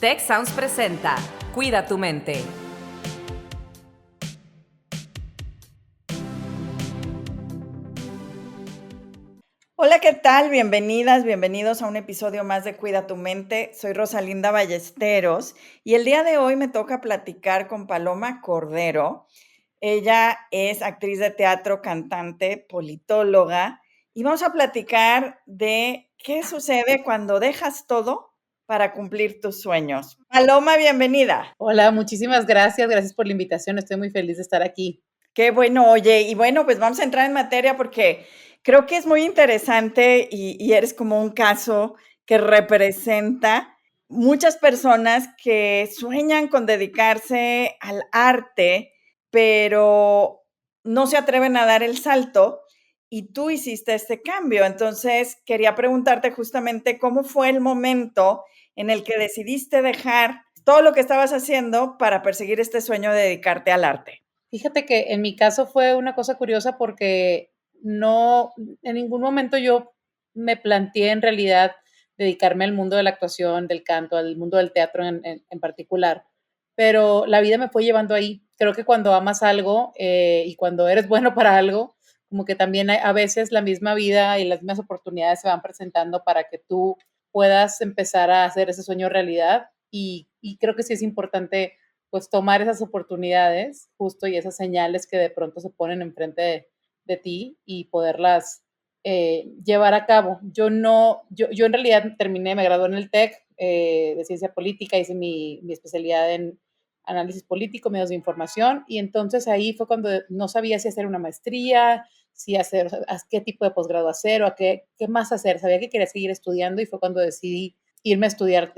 Tech Sounds presenta Cuida tu mente. Hola, ¿qué tal? Bienvenidas, bienvenidos a un episodio más de Cuida tu mente. Soy Rosalinda Ballesteros y el día de hoy me toca platicar con Paloma Cordero. Ella es actriz de teatro, cantante, politóloga y vamos a platicar de qué sucede cuando dejas todo para cumplir tus sueños. Paloma, bienvenida. Hola, muchísimas gracias. Gracias por la invitación. Estoy muy feliz de estar aquí. Qué bueno, oye, y bueno, pues vamos a entrar en materia porque creo que es muy interesante y eres como un caso que representa muchas personas que sueñan con dedicarse al arte, pero no se atreven a dar el salto y tú hiciste este cambio. Entonces, quería preguntarte justamente cómo fue el momento en el que decidiste dejar todo lo que estabas haciendo para perseguir este sueño de dedicarte al arte. Fíjate que en mi caso fue una cosa curiosa porque no, en ningún momento yo me planteé en realidad dedicarme al mundo de la actuación, del canto, al mundo del teatro en particular, pero la vida me fue llevando ahí. Creo que cuando amas algo y cuando eres bueno para algo, como que también a veces la misma vida y las mismas oportunidades se van presentando para que tú puedas empezar a hacer ese sueño realidad y creo que sí es importante pues tomar esas oportunidades justo y esas señales que de pronto se ponen enfrente de ti y poderlas llevar a cabo. Yo en realidad me gradué en el TEC de Ciencia Política, hice mi especialidad en análisis político, medios de información, y entonces ahí fue cuando no sabía si hacer una maestría, si hacer, a qué tipo de posgrado hacer o a qué más hacer. Sabía que quería seguir estudiando y fue cuando decidí irme a estudiar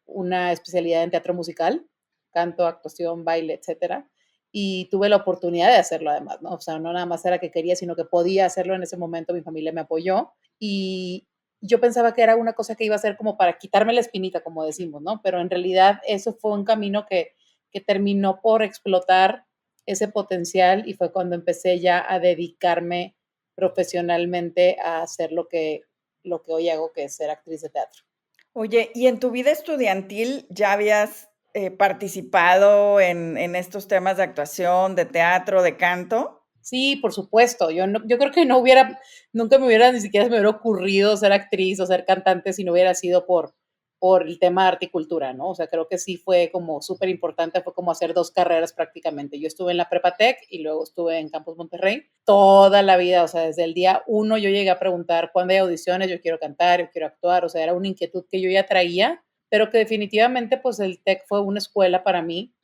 una especialidad en teatro musical, canto, actuación, baile, etcétera. Y tuve la oportunidad de hacerlo además, ¿no? O sea, no nada más era que quería, sino que podía hacerlo en ese momento, mi familia me apoyó y yo pensaba que era una cosa que iba a ser como para quitarme la espinita, como decimos, ¿no? Pero en realidad eso fue un camino que terminó por explotar ese potencial y fue cuando empecé ya a dedicarme profesionalmente a hacer lo que hoy hago, que es ser actriz de teatro. Oye, ¿y en tu vida estudiantil ya habías, participado en estos temas de actuación, de teatro, de canto? Sí, por supuesto. Yo creo que nunca ni siquiera se me hubiera ocurrido ser actriz o ser cantante si no hubiera sido por el tema de arte y cultura, ¿no? O sea, creo que sí fue como súper importante, fue como hacer dos carreras prácticamente. Yo estuve en la Prepa Tech y luego estuve en Campus Monterrey toda la vida, o sea, desde el día uno yo llegué a preguntar cuándo hay audiciones, yo quiero cantar, yo quiero actuar, o sea, era una inquietud que yo ya traía, pero que definitivamente pues el Tech fue una escuela para mí,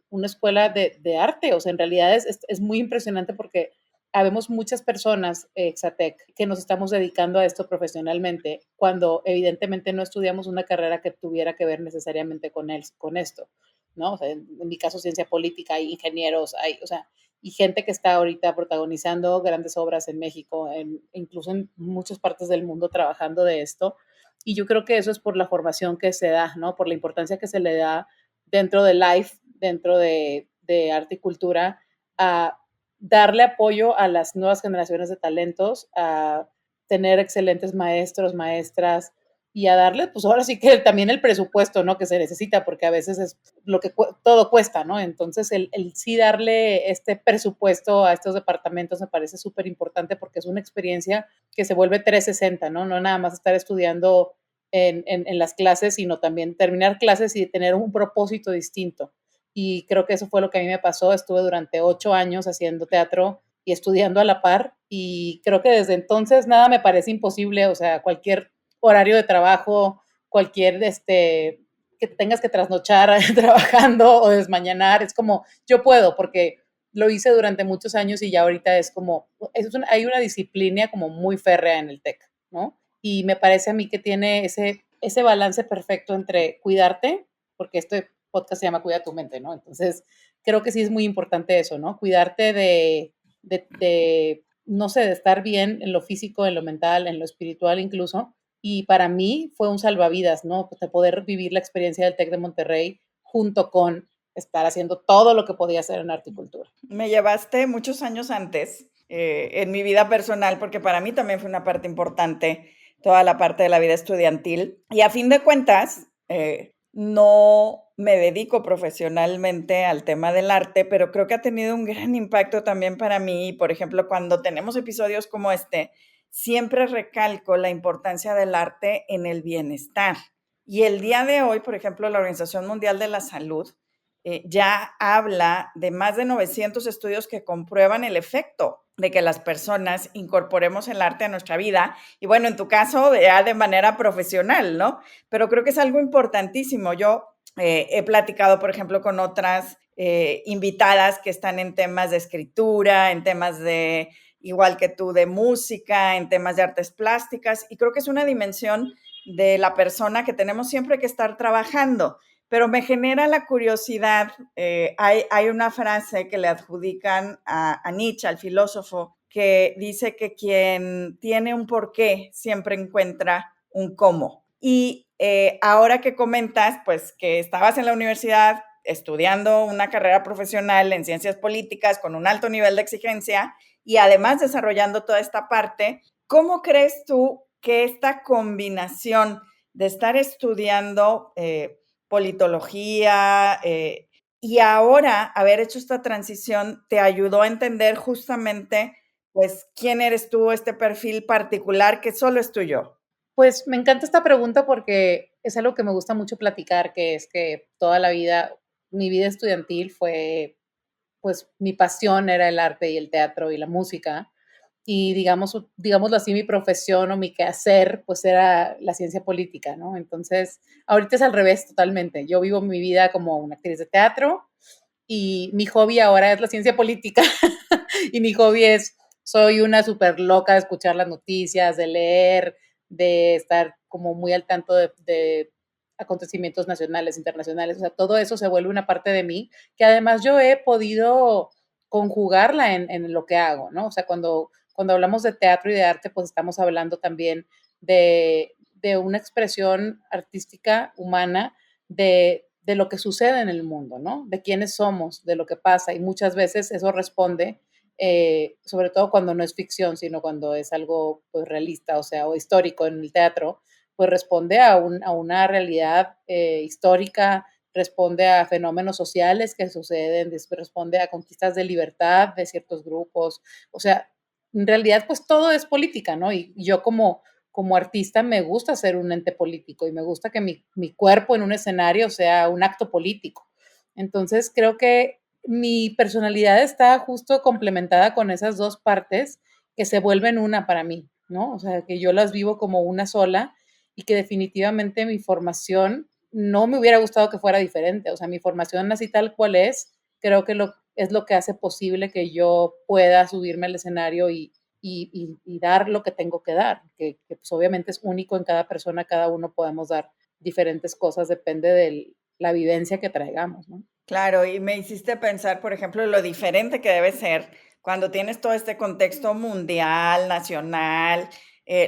una escuela de arte. O sea, en realidad es muy impresionante porque habemos muchas personas, Exatec, que nos estamos dedicando a esto profesionalmente, cuando evidentemente no estudiamos una carrera que tuviera que ver necesariamente con esto, ¿no? O sea, en mi caso, ciencia política, hay ingenieros, o sea, y gente que está ahorita protagonizando grandes obras en México, incluso en muchas partes del mundo trabajando de esto. Y yo creo que eso es por la formación que se da, ¿no? Por la importancia que se le da dentro de Life, dentro de arte y cultura, a darle apoyo a las nuevas generaciones de talentos, a tener excelentes maestros, maestras y a darle, pues ahora sí que también el presupuesto, ¿no? Que se necesita, porque a veces es lo que todo cuesta, ¿no? Entonces, el sí darle este presupuesto a estos departamentos me parece súper importante porque es una experiencia que se vuelve 360, ¿no? No nada más estar estudiando en las clases, sino también terminar clases y tener un propósito distinto. Y creo que eso fue lo que a mí me pasó. Estuve durante 8 años haciendo teatro y estudiando a la par y creo que desde entonces nada me parece imposible. O sea, cualquier horario de trabajo, cualquier que tengas que trasnochar trabajando o desmañanar, es como yo puedo porque lo hice durante muchos años y ya ahorita es como, hay una disciplina como muy férrea en el TEC, ¿no? Y me parece a mí que tiene ese balance perfecto entre cuidarte, porque este podcast se llama Cuida tu mente, ¿no? Entonces, creo que sí es muy importante eso, ¿no? Cuidarte no sé, de estar bien en lo físico, en lo mental, en lo espiritual incluso. Y para mí fue un salvavidas, ¿no? Pues de poder vivir la experiencia del TEC de Monterrey junto con estar haciendo todo lo que podía hacer en arte y cultura. Me llevaste muchos años antes, en mi vida personal, porque para mí también fue una parte importante toda la parte de la vida estudiantil. Y a fin de cuentas, no me dedico profesionalmente al tema del arte, pero creo que ha tenido un gran impacto también para mí. Por ejemplo, cuando tenemos episodios como este, siempre recalco la importancia del arte en el bienestar. Y el día de hoy, por ejemplo, la Organización Mundial de la Salud ya habla de más de 900 estudios que comprueban el efecto de que las personas incorporemos el arte a nuestra vida. Y bueno, en tu caso, ya de manera profesional, ¿no? Pero creo que es algo importantísimo. Yo he platicado, por ejemplo, con otras invitadas que están en temas de escritura, en temas de, igual que tú, de música, en temas de artes plásticas, y creo que es una dimensión de la persona que tenemos siempre que estar trabajando. Pero me genera la curiosidad, hay una frase que le adjudican a Nietzsche, al filósofo, que dice que quien tiene un porqué siempre encuentra un cómo. Y ahora que comentas, pues que estabas en la universidad estudiando una carrera profesional en ciencias políticas con un alto nivel de exigencia y además desarrollando toda esta parte, ¿cómo crees tú que esta combinación de estar estudiando politología y ahora haber hecho esta transición te ayudó a entender justamente pues quién eres tú, este perfil particular que solo es tuyo? Pues me encanta esta pregunta porque es algo que me gusta mucho platicar, que es que toda la vida, mi vida estudiantil fue, pues mi pasión era el arte y el teatro y la música. Y digámoslo así, mi profesión o mi quehacer, pues era la ciencia política, ¿no? Entonces, ahorita es al revés totalmente. Yo vivo mi vida como una actriz de teatro y mi hobby ahora es la ciencia política. Y mi hobby es, soy una súper loca de escuchar las noticias, de leer, de estar como muy al tanto de acontecimientos nacionales, internacionales. O sea, todo eso se vuelve una parte de mí que además yo he podido conjugarla en lo que hago, ¿no? O sea, cuando hablamos de teatro y de arte, pues estamos hablando también de una expresión artística humana de lo que sucede en el mundo, ¿no? De quiénes somos, de lo que pasa. Y muchas veces eso responde, sobre todo cuando no es ficción, sino cuando es algo pues, realista, o sea, o histórico en el teatro, pues responde a una realidad histórica, responde a fenómenos sociales que suceden, responde a conquistas de libertad de ciertos grupos. O sea, en realidad, pues todo es política, ¿no? Y yo como artista me gusta ser un ente político y me gusta que mi cuerpo en un escenario sea un acto político. Entonces, creo que mi personalidad está justo complementada con esas dos partes que se vuelven una para mí, ¿no? O sea, que yo las vivo como una sola y que definitivamente mi formación no me hubiera gustado que fuera diferente. O sea, mi formación así tal cual es, creo que es lo que hace posible que yo pueda subirme al escenario y dar lo que tengo que dar, que pues obviamente es único en cada persona, cada uno podemos dar diferentes cosas, depende de la vivencia que traigamos, ¿no? Claro, y me hiciste pensar, por ejemplo, lo diferente que debe ser cuando tienes todo este contexto mundial, nacional,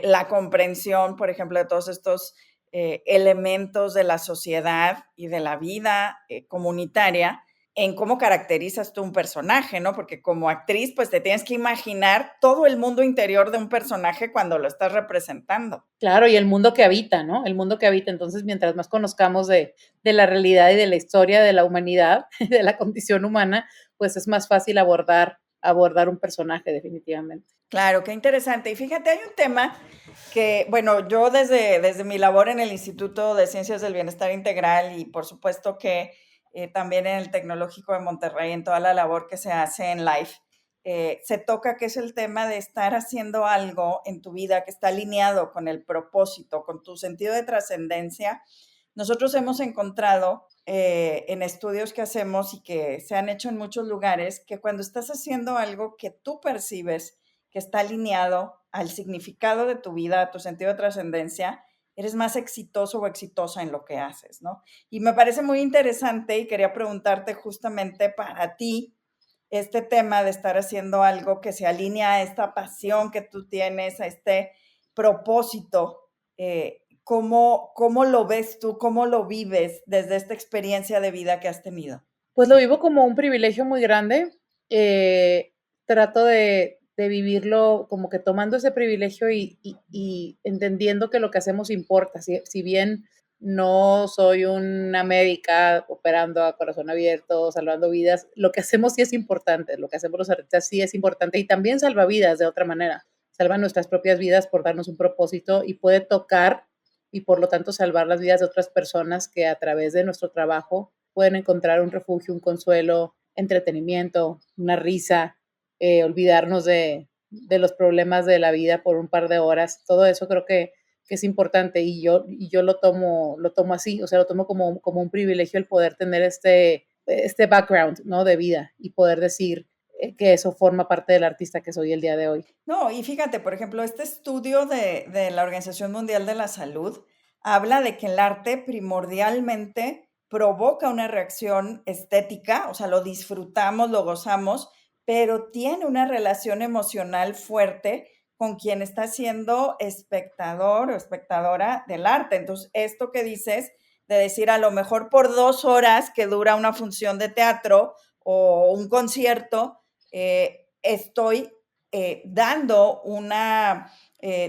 la comprensión, por ejemplo, de todos estos elementos de la sociedad y de la vida comunitaria, en cómo caracterizas tú un personaje, ¿no? Porque como actriz, pues te tienes que imaginar todo el mundo interior de un personaje cuando lo estás representando. Claro, y el mundo que habita, ¿no? El mundo que habita. Entonces, mientras más conozcamos de la realidad y de la historia de la humanidad, de la condición humana, pues es más fácil abordar un personaje, definitivamente. Claro, qué interesante. Y fíjate, hay un tema que, bueno, yo desde mi labor en el Instituto de Ciencias del Bienestar Integral y por supuesto que también en el Tecnológico de Monterrey, en toda la labor que se hace en LIFE, se toca que es el tema de estar haciendo algo en tu vida que está alineado con el propósito, con tu sentido de trascendencia. Nosotros hemos encontrado en estudios que hacemos y que se han hecho en muchos lugares que cuando estás haciendo algo que tú percibes que está alineado al significado de tu vida, a tu sentido de trascendencia, eres más exitoso o exitosa en lo que haces, ¿no? Y me parece muy interesante y quería preguntarte justamente para ti este tema de estar haciendo algo que se alinea a esta pasión que tú tienes, a este propósito. ¿Cómo lo ves tú? ¿Cómo lo vives desde esta experiencia de vida que has tenido? Pues lo vivo como un privilegio muy grande. Trato de vivirlo como que tomando ese privilegio y entendiendo que lo que hacemos importa. Si bien no soy una médica operando a corazón abierto, salvando vidas. Lo que hacemos sí es importante, lo que hacemos los artistas sí es importante y también salva vidas de otra manera. Salva nuestras propias vidas por darnos un propósito y puede tocar y por lo tanto salvar las vidas de otras personas que a través de nuestro trabajo pueden encontrar un refugio, un consuelo, entretenimiento, una risa, olvidarnos de los problemas de la vida por un par de horas. Todo eso creo que es importante y yo lo tomo así, o sea, lo tomo como un privilegio el poder tener este background, ¿no? De vida y poder decir que eso forma parte del artista que soy el día de hoy. No, y fíjate, por ejemplo, este estudio de la Organización Mundial de la Salud habla de que el arte primordialmente provoca una reacción estética, o sea, lo disfrutamos, lo gozamos, pero tiene una relación emocional fuerte con quien está siendo espectador o espectadora del arte. Entonces, esto que dices de decir a lo mejor por 2 horas que dura una función de teatro o un concierto, estoy dando una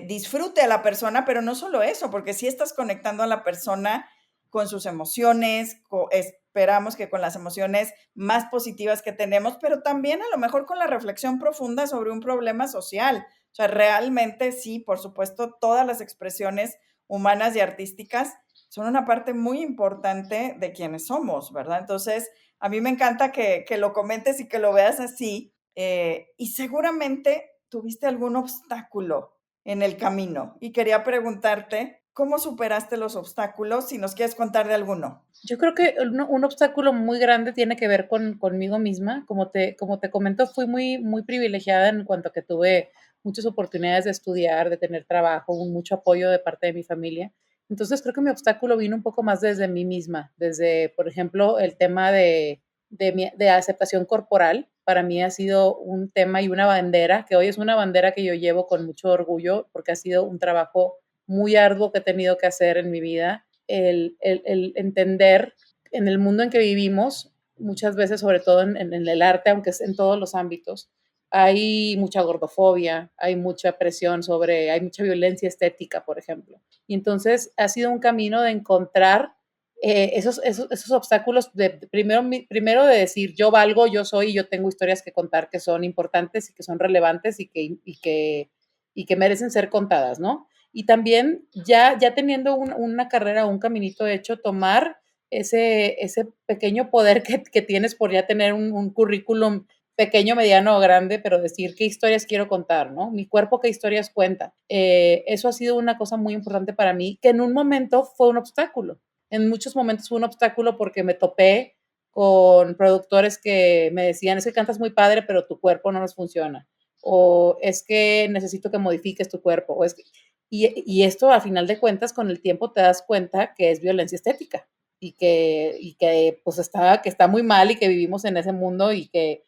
disfrute a la persona, pero no solo eso, porque si estás conectando a la persona con sus emociones, esperamos que con las emociones más positivas que tenemos, pero también a lo mejor con la reflexión profunda sobre un problema social. O sea, realmente sí, por supuesto, todas las expresiones humanas y artísticas son una parte muy importante de quienes somos, ¿verdad? Entonces, a mí me encanta que lo comentes y que lo veas así, y seguramente tuviste algún obstáculo en el camino y quería preguntarte, ¿cómo superaste los obstáculos? Si nos quieres contar de alguno. Yo creo que un obstáculo muy grande tiene que ver conmigo misma. Como te comento, fui muy privilegiada en cuanto a que tuve muchas oportunidades de estudiar, de tener trabajo, mucho apoyo de parte de mi familia. Entonces creo que mi obstáculo vino un poco más desde mí misma, desde, por ejemplo, el tema de aceptación corporal. Para mí ha sido un tema y una bandera, que hoy es una bandera que yo llevo con mucho orgullo, porque ha sido un trabajo muy arduo que he tenido que hacer en mi vida el entender en el mundo en que vivimos, muchas veces, sobre todo en el arte, aunque es en todos los ámbitos, hay mucha gordofobia, hay mucha presión hay mucha violencia estética, por ejemplo. Y entonces ha sido un camino de encontrar esos obstáculos, primero de decir, yo valgo, yo soy, yo tengo historias que contar que son importantes y que son relevantes y que merecen ser contadas, ¿no? Y también ya teniendo una carrera, un caminito hecho, tomar ese pequeño poder que tienes por ya tener un currículum pequeño, mediano o grande, pero decir qué historias quiero contar, ¿no? Mi cuerpo, qué historias cuenta. Eso ha sido una cosa muy importante para mí, que en un momento fue un obstáculo. En muchos momentos fue un obstáculo porque me topé con productores que me decían, es que cantas muy padre, pero tu cuerpo no nos funciona. O es que necesito que modifiques tu cuerpo. Y esto, a final de cuentas, con el tiempo te das cuenta que es violencia estética y que pues que está muy mal y que vivimos en ese mundo y que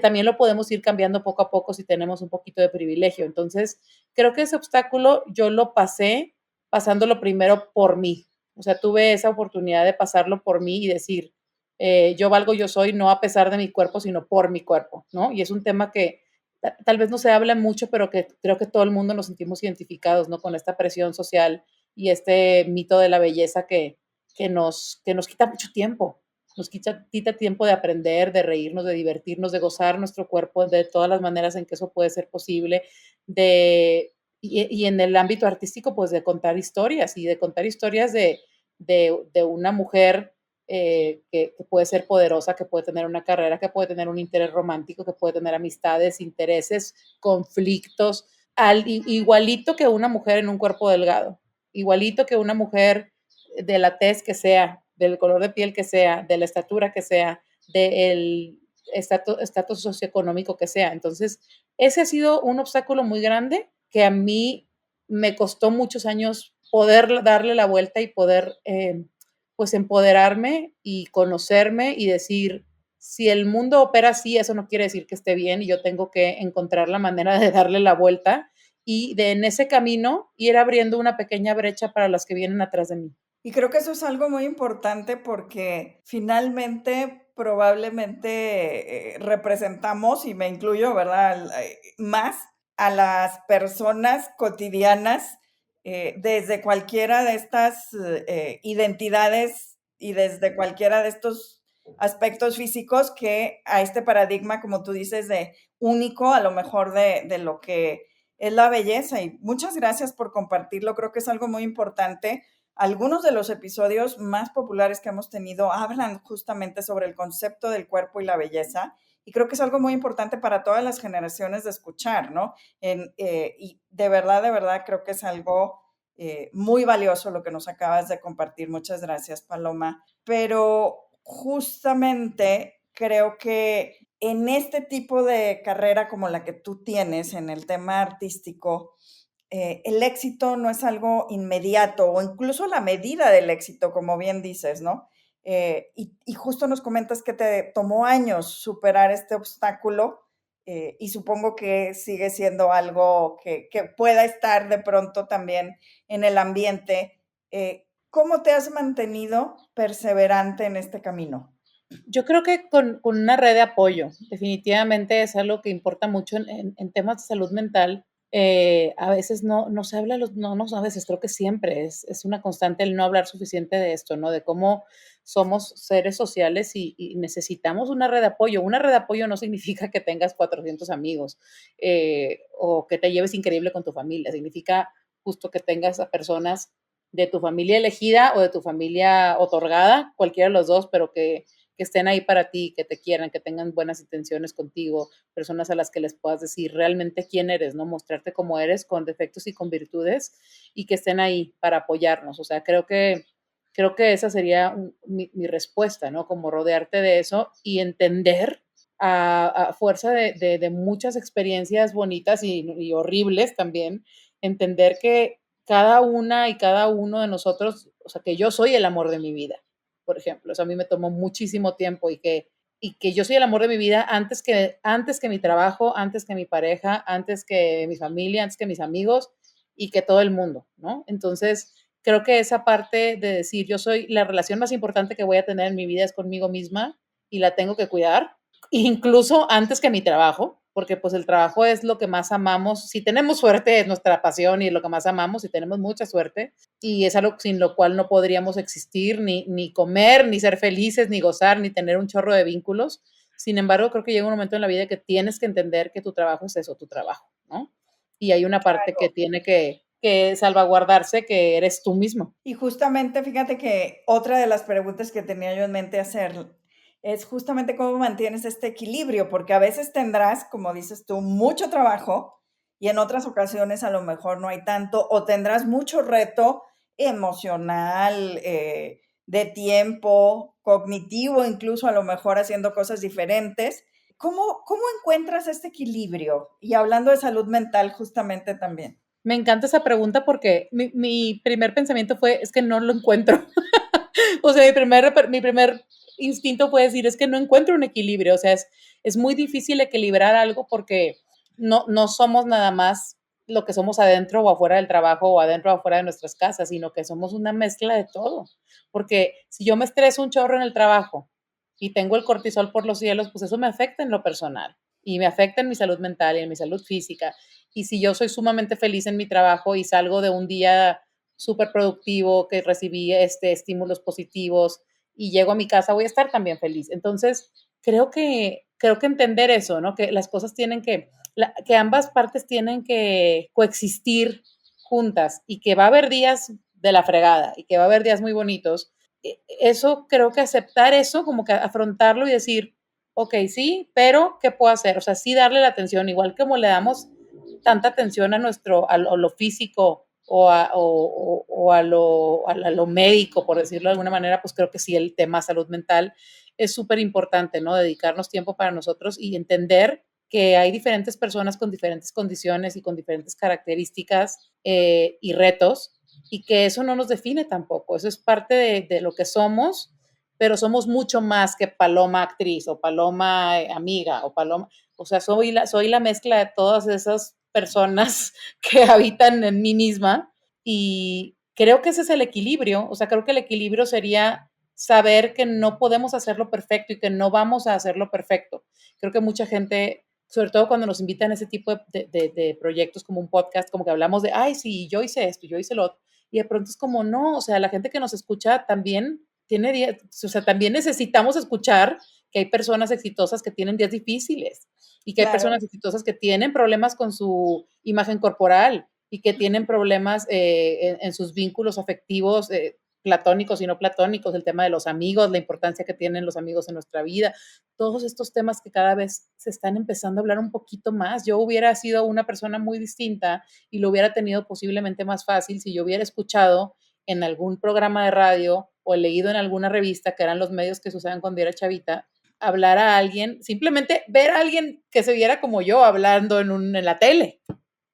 también lo podemos ir cambiando poco a poco si tenemos un poquito de privilegio. Entonces, creo que ese obstáculo yo lo pasé pasándolo primero por mí. O sea, tuve esa oportunidad de pasarlo por mí y decir, yo valgo, yo soy, no a pesar de mi cuerpo, sino por mi cuerpo, ¿no? Y es un tema que tal vez no se habla mucho, pero que creo que todo el mundo nos sentimos identificados, ¿no? Con esta presión social y este mito de la belleza que nos quita mucho tiempo. Nos quita tiempo de aprender, de reírnos, de divertirnos, de gozar nuestro cuerpo de todas las maneras en que eso puede ser posible, y en el ámbito artístico, pues de contar historias y de contar historias de una mujer que puede ser poderosa, que puede tener una carrera, que puede tener un interés romántico, que puede tener amistades, intereses, conflictos, igualito que una mujer en un cuerpo delgado, igualito que una mujer de la tez que sea, del color de piel que sea, de la estatura que sea, del estatus socioeconómico que sea. Entonces, ese ha sido un obstáculo muy grande que a mí me costó muchos años poder darle la vuelta y poder pues empoderarme y conocerme y decir, si el mundo opera así, eso no quiere decir que esté bien y yo tengo que encontrar la manera de darle la vuelta y de en ese camino ir abriendo una pequeña brecha para las que vienen atrás de mí. Y creo que eso es algo muy importante porque finalmente probablemente representamos, y me incluyo, ¿verdad? Más a las personas cotidianas desde cualquiera de estas identidades y desde cualquiera de estos aspectos físicos que a este paradigma, como tú dices, de único, a lo mejor de lo que es la belleza. Y muchas gracias por compartirlo, creo que es algo muy importante. Algunos de los episodios más populares que hemos tenido hablan justamente sobre el concepto del cuerpo y la belleza, y creo que es algo muy importante para todas las generaciones de escuchar, ¿no? Y de verdad, creo que es algo muy valioso lo que nos acabas de compartir. Muchas gracias, Paloma. Pero justamente creo que en este tipo de carrera como la que tú tienes en el tema artístico, el éxito no es algo inmediato o incluso la medida del éxito, como bien dices, ¿no? Y justo nos comentas que te tomó años superar este obstáculo y supongo que sigue siendo algo que pueda estar de pronto también en el ambiente. ¿Cómo te has mantenido perseverante en este camino? Yo creo que con una red de apoyo, definitivamente es algo que importa mucho en temas de salud mental. A veces no se habla, no a veces, creo que siempre es una constante el no hablar suficiente de esto, ¿no? De cómo somos seres sociales y necesitamos una red de apoyo. Una red de apoyo no significa que tengas 400 amigos o que te lleves increíble con tu familia, significa justo que tengas a personas de tu familia elegida o de tu familia otorgada, cualquiera de los dos, pero que estén ahí para ti, que te quieran, que tengan buenas intenciones contigo, personas a las que les puedas decir realmente quién eres, ¿no? Mostrarte como eres, con defectos y con virtudes, y que estén ahí para apoyarnos. O sea, creo que esa sería mi respuesta, ¿no? Como rodearte de eso y entender a fuerza de muchas experiencias bonitas y horribles también, entender que cada una y cada uno de nosotros, o sea, que yo soy el amor de mi vida, por ejemplo. Eso a mí me tomó muchísimo tiempo y que yo soy el amor de mi vida antes que mi trabajo, antes que mi pareja, antes que mi familia, antes que mis amigos y que todo el mundo, ¿no? Entonces, creo que esa parte de decir, yo soy la relación más importante que voy a tener en mi vida es conmigo misma y la tengo que cuidar, incluso antes que mi trabajo, porque pues el trabajo es lo que más amamos. Si tenemos suerte, es nuestra pasión y es lo que más amamos, si tenemos mucha suerte, y es algo sin lo cual no podríamos existir, ni comer, ni ser felices, ni gozar, ni tener un chorro de vínculos. Sin embargo, creo que llega un momento en la vida que tienes que entender que tu trabajo es eso, tu trabajo, ¿no? Y hay una parte que tiene que salvaguardarse, que eres tú mismo. Y justamente, fíjate que otra de las preguntas que tenía yo en mente hacer es justamente cómo mantienes este equilibrio, porque a veces tendrás, como dices tú, mucho trabajo y en otras ocasiones a lo mejor no hay tanto, o tendrás mucho reto emocional, de tiempo, cognitivo, incluso a lo mejor haciendo cosas diferentes. ¿Cómo encuentras este equilibrio? Y hablando de salud mental justamente también. Me encanta esa pregunta porque mi primer pensamiento fue, es que no lo encuentro. O sea, mi primer instinto fue decir, es que no encuentro un equilibrio. O sea, es muy difícil equilibrar algo porque no somos nada más lo que somos adentro o afuera del trabajo o adentro o afuera de nuestras casas, sino que somos una mezcla de todo. Porque si yo me estreso un chorro en el trabajo y tengo el cortisol por los cielos, pues eso me afecta en lo personal y me afecta en mi salud mental y en mi salud física. Y si yo soy sumamente feliz en mi trabajo y salgo de un día súper productivo, que recibí estímulos positivos y llego a mi casa, voy a estar también feliz. Entonces, creo que entender eso, ¿no? Que las cosas que ambas partes tienen que coexistir juntas y que va a haber días de la fregada y que va a haber días muy bonitos. Eso, creo que aceptar eso, como que afrontarlo y decir, ok, sí, pero ¿qué puedo hacer? O sea, sí darle la atención, igual como le damos tanta atención a lo físico a lo médico, por decirlo de alguna manera, pues creo que sí el tema salud mental es súper importante, ¿no? Dedicarnos tiempo para nosotros y entender que hay diferentes personas con diferentes condiciones y con diferentes características y retos, y que eso no nos define tampoco, eso es parte de lo que somos, pero somos mucho más que Paloma actriz o Paloma amiga o Paloma, o sea, soy la mezcla de todas esas personas que habitan en mí misma y creo que ese es el equilibrio, o sea, creo que el equilibrio sería saber que no podemos hacerlo perfecto y que no vamos a hacerlo perfecto. Creo que mucha gente sobre todo cuando nos invitan a ese tipo de proyectos como un podcast, como que hablamos de, ay, sí, yo hice esto, yo hice lo otro, y de pronto es como, no, o sea, la gente que nos escucha también tiene días, o sea, también necesitamos escuchar que hay personas exitosas que tienen días difíciles y que hay Claro. personas exitosas que tienen problemas con su imagen corporal y que tienen problemas en sus vínculos afectivos, platónicos y no platónicos, el tema de los amigos, la importancia que tienen los amigos en nuestra vida, todos estos temas que cada vez se están empezando a hablar un poquito más. Yo hubiera sido una persona muy distinta y lo hubiera tenido posiblemente más fácil si yo hubiera escuchado en algún programa de radio o leído en alguna revista, que eran los medios que se usaban cuando era chavita, hablar a alguien, simplemente ver a alguien que se viera como yo hablando en la tele,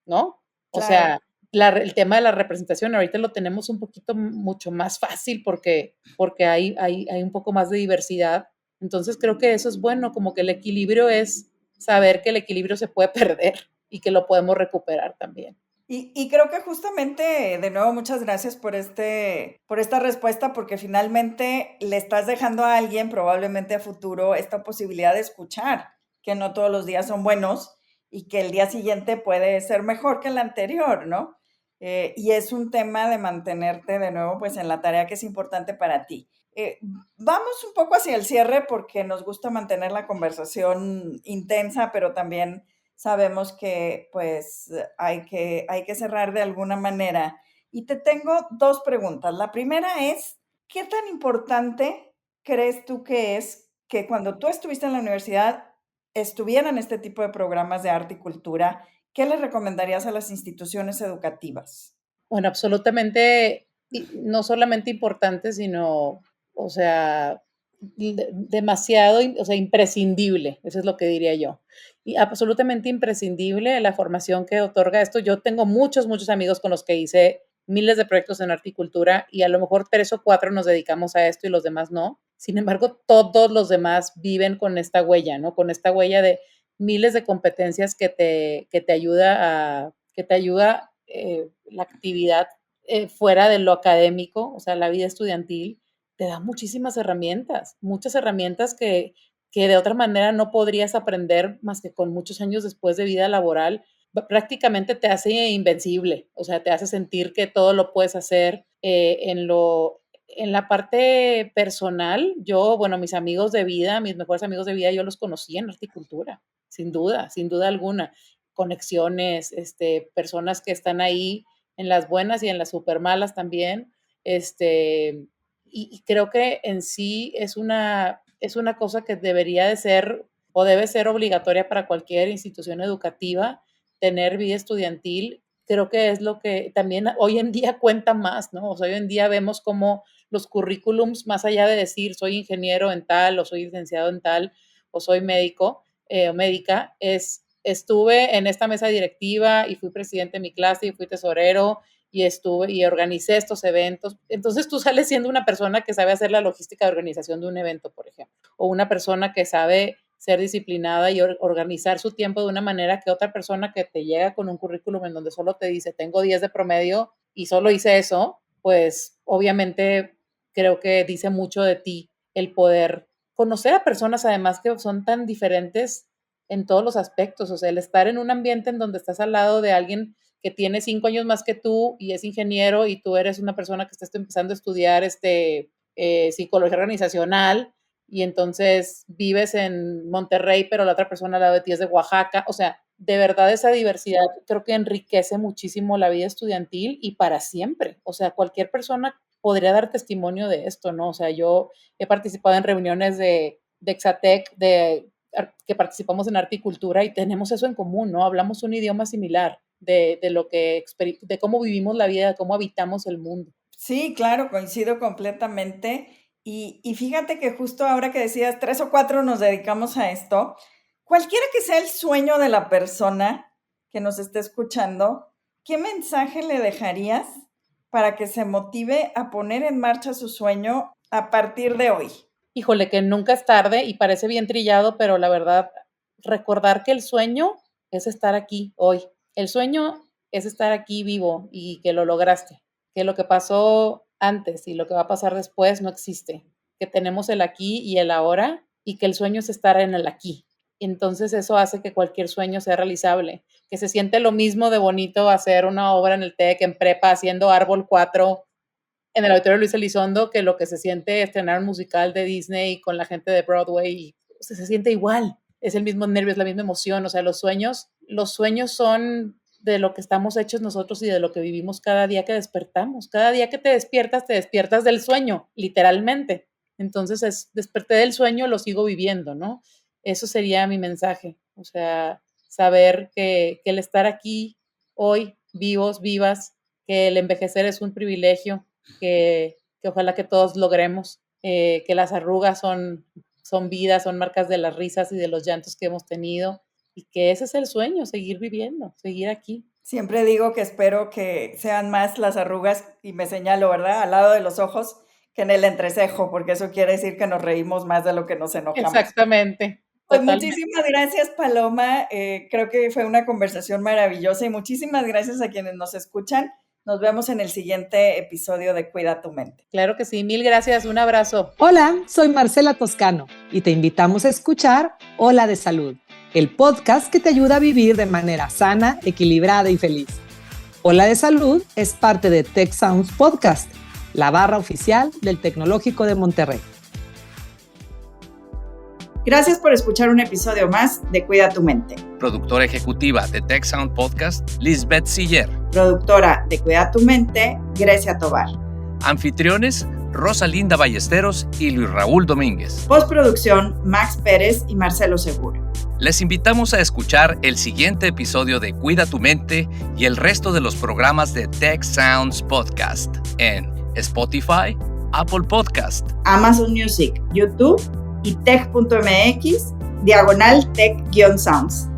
¿no? O Claro. sea, el tema de la representación ahorita lo tenemos un poquito mucho más fácil porque hay un poco más de diversidad. Entonces creo que eso es bueno, como que el equilibrio es saber que el equilibrio se puede perder y que lo podemos recuperar también. Y creo que justamente, de nuevo, muchas gracias por esta respuesta, porque finalmente le estás dejando a alguien, probablemente a futuro, esta posibilidad de escuchar, que no todos los días son buenos y que el día siguiente puede ser mejor que el anterior, ¿no? Y es un tema de mantenerte de nuevo, pues, en la tarea que es importante para ti. Vamos un poco hacia el cierre porque nos gusta mantener la conversación intensa, pero también sabemos que pues hay que cerrar de alguna manera. Y te tengo dos preguntas. La primera es, ¿qué tan importante crees tú que es que cuando tú estuviste en la universidad estuvieran este tipo de programas de arte y cultura? ¿Qué le recomendarías a las instituciones educativas? Bueno, absolutamente, no solamente importante, sino, o sea, demasiado, o sea, imprescindible, eso es lo que diría yo. Y absolutamente imprescindible la formación que otorga esto. Yo tengo muchos amigos con los que hice miles de proyectos en horticultura y a lo mejor 3 o 4 nos dedicamos a esto y los demás no. Sin embargo, todos los demás viven con esta huella, ¿no? Con esta huella de miles de competencias que te ayuda la actividad fuera de lo académico, o sea, la vida estudiantil, te da muchísimas herramientas, muchas herramientas que de otra manera no podrías aprender más que con muchos años después de vida laboral. Prácticamente te hace invencible, o sea, te hace sentir que todo lo puedes hacer en la parte personal. Yo, bueno, mis amigos de vida, mis mejores amigos de vida, yo los conocí en horticultura, sin duda alguna. Conexiones, personas que están ahí en las buenas y en las súper malas también. Y creo que en sí es una cosa que debería de ser o debe ser obligatoria para cualquier institución educativa, tener vida estudiantil. Creo que es lo que también hoy en día cuenta más, ¿no? O sea, hoy en día vemos como los currículums, más allá de decir soy ingeniero en tal o soy licenciado en tal o soy médico o médica, estuve en esta mesa directiva y fui presidente de mi clase y fui tesorero y estuve y organicé estos eventos. Entonces tú sales siendo una persona que sabe hacer la logística de organización de un evento, por ejemplo, o una persona que sabe ser disciplinada y organizar su tiempo de una manera que otra persona que te llega con un currículum en donde solo te dice tengo 10 de promedio y solo hice eso, pues obviamente creo que dice mucho de ti el poder conocer a personas además que son tan diferentes en todos los aspectos, o sea, el estar en un ambiente en donde estás al lado de alguien que tiene 5 años más que tú y es ingeniero y tú eres una persona que está empezando a estudiar psicología organizacional y entonces vives en Monterrey, pero la otra persona al lado de ti es de Oaxaca. O sea, de verdad esa diversidad creo que enriquece muchísimo la vida estudiantil y para siempre. O sea, cualquier persona podría dar testimonio de esto, ¿no? O sea, yo he participado en reuniones de Exatec, que participamos en arte y cultura y tenemos eso en común, ¿no? Hablamos un idioma similar de cómo vivimos la vida, de cómo habitamos el mundo. Sí, claro, coincido completamente. Y fíjate que justo ahora que decías, 3 o 4 nos dedicamos a esto, cualquiera que sea el sueño de la persona que nos esté escuchando, ¿qué mensaje le dejarías para que se motive a poner en marcha su sueño a partir de hoy? Híjole, que nunca es tarde y parece bien trillado, pero la verdad, recordar que el sueño es estar aquí hoy. El sueño es estar aquí vivo y que lo lograste, que lo que pasó antes y lo que va a pasar después no existe, que tenemos el aquí y el ahora y que el sueño es estar en el aquí. Y entonces eso hace que cualquier sueño sea realizable, que se siente lo mismo de bonito hacer una obra en el TEC, en prepa, haciendo Árbol 4 en el Auditorio Luis Elizondo, que lo que se siente estrenar un musical de Disney con la gente de Broadway, y, o sea, se siente igual, es el mismo nervio, es la misma emoción, o sea, los sueños son de lo que estamos hechos nosotros y de lo que vivimos cada día que despertamos. Cada día que te despiertas del sueño, literalmente. Entonces, desperté del sueño, lo sigo viviendo, ¿no? Eso sería mi mensaje, o sea, saber que el estar aquí hoy, vivos, vivas, que el envejecer es un privilegio, que ojalá que todos logremos, que las arrugas son vidas, son marcas de las risas y de los llantos que hemos tenido, y que ese es el sueño, seguir viviendo, seguir aquí. Siempre digo que espero que sean más las arrugas, y me señalo, ¿verdad?, al lado de los ojos que en el entrecejo, porque eso quiere decir que nos reímos más de lo que nos enojamos. Exactamente. Pues muchísimas gracias, Paloma. Creo que fue una conversación maravillosa y muchísimas gracias a quienes nos escuchan. Nos vemos en el siguiente episodio de Cuida tu Mente. Claro que sí, mil gracias, un abrazo. Hola, soy Marcela Toscano y te invitamos a escuchar Ola de Salud, el podcast que te ayuda a vivir de manera sana, equilibrada y feliz. Ola de Salud es parte de Tech Sounds Podcast, la barra oficial del Tecnológico de Monterrey. Gracias por escuchar un episodio más de Cuida tu Mente. Productora ejecutiva de Tech Sound Podcast, Lisbeth Siller. Productora de Cuida tu Mente, Grecia Tobar. Anfitriones, Rosalinda Ballesteros y Luis Raúl Domínguez. Postproducción, Max Pérez y Marcelo Seguro. Les invitamos a escuchar el siguiente episodio de Cuida tu Mente y el resto de los programas de Tech Sounds Podcast en Spotify, Apple Podcast, Amazon Music, YouTube y tech.mx/tech-sounds.